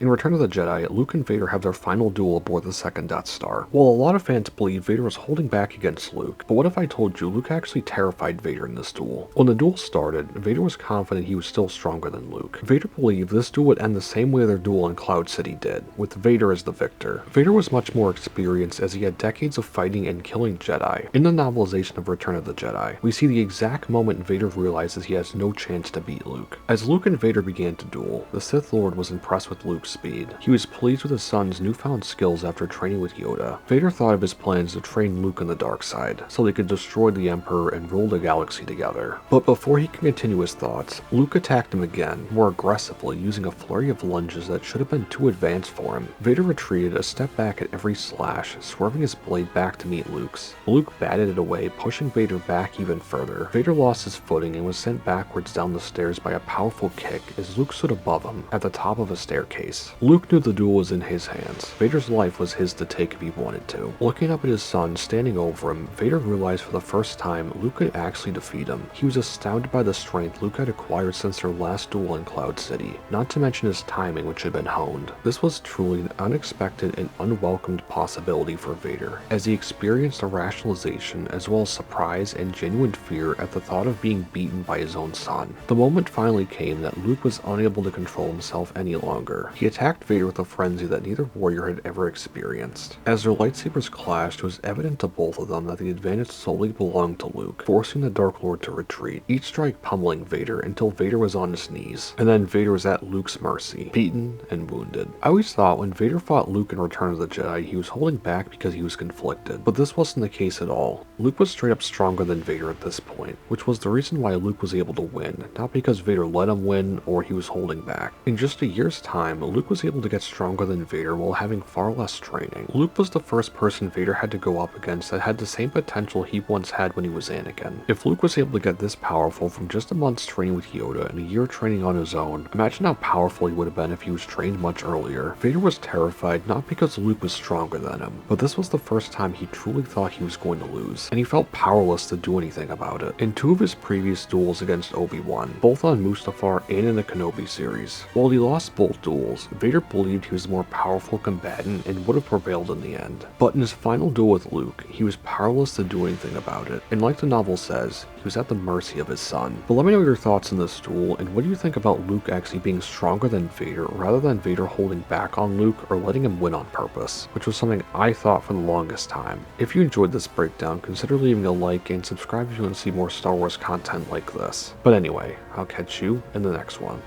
In Return of the Jedi, Luke and Vader have their final duel aboard the second Death Star. While a lot of fans believe Vader was holding back against Luke, but what if I told you Luke actually terrified Vader in this duel? When the duel started, Vader was confident he was still stronger than Luke. Vader believed this duel would end the same way their duel in Cloud City did, with Vader as the victor. Vader was much more experienced as he had decades of fighting and killing Jedi. In the novelization of Return of the Jedi, we see the exact moment Vader realizes he has no chance to beat Luke. As Luke and Vader began to duel, the Sith Lord was impressed with Luke's speed. He was pleased with his son's newfound skills after training with Yoda. Vader thought of his plans to train Luke on the dark side, so they could destroy the Emperor and rule the galaxy together. But before he could continue his thoughts, Luke attacked him again, more aggressively, using a flurry of lunges that should have been too advanced for him. Vader retreated a step back at every slash, swerving his blade back to meet Luke's. Luke batted it away, pushing Vader back even further. Vader lost his footing and was sent backwards down the stairs by a powerful kick as Luke stood above him, at the top of a staircase. Luke knew the duel was in his hands. Vader's life was his to take if he wanted to. Looking up at his son standing over him, Vader realized for the first time Luke could actually defeat him. He was astounded by the strength Luke had acquired since their last duel in Cloud City, not to mention his timing, which had been honed. This was truly an unexpected and unwelcomed possibility for Vader, as he experienced a rationalization as well as surprise and genuine fear at the thought of being beaten by his own son. The moment finally came that Luke was unable to control himself any longer. He attacked Vader with a frenzy that neither warrior had ever experienced. As their lightsabers clashed, it was evident to both of them that the advantage solely belonged to Luke, forcing the Dark Lord to retreat, each strike pummeling Vader until Vader was on his knees, and then Vader was at Luke's mercy, beaten and wounded. I always thought when Vader fought Luke in Return of the Jedi, he was holding back because he was conflicted, but this wasn't the case at all. Luke was straight up stronger than Vader at this point, which was the reason why Luke was able to win, not because Vader let him win or he was holding back. In just a year's time, Luke was able to get stronger than Vader while having far less training. Luke was the first person Vader had to go up against that had the same potential he once had when he was Anakin. If Luke was able to get this powerful from just a month's training with Yoda and a year training on his own, imagine how powerful he would have been if he was trained much earlier. Vader was terrified not because Luke was stronger than him, but this was the first time he truly thought he was going to lose, and he felt powerless to do anything about it. In two of his previous duels against Obi-Wan, both on Mustafar and in the Kenobi series, while he lost both duels, Vader believed he was the more powerful combatant and would have prevailed in the end. But in his final duel with Luke, he was powerless to do anything about it, and like the novel says, he was at the mercy of his son. But let me know your thoughts on this duel, and what do you think about Luke actually being stronger than Vader, rather than Vader holding back on Luke or letting him win on purpose, which was something I thought for the longest time. If you enjoyed this breakdown, consider leaving a like and subscribe if you want to see more Star Wars content like this. But anyway, I'll catch you in the next one.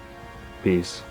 Peace.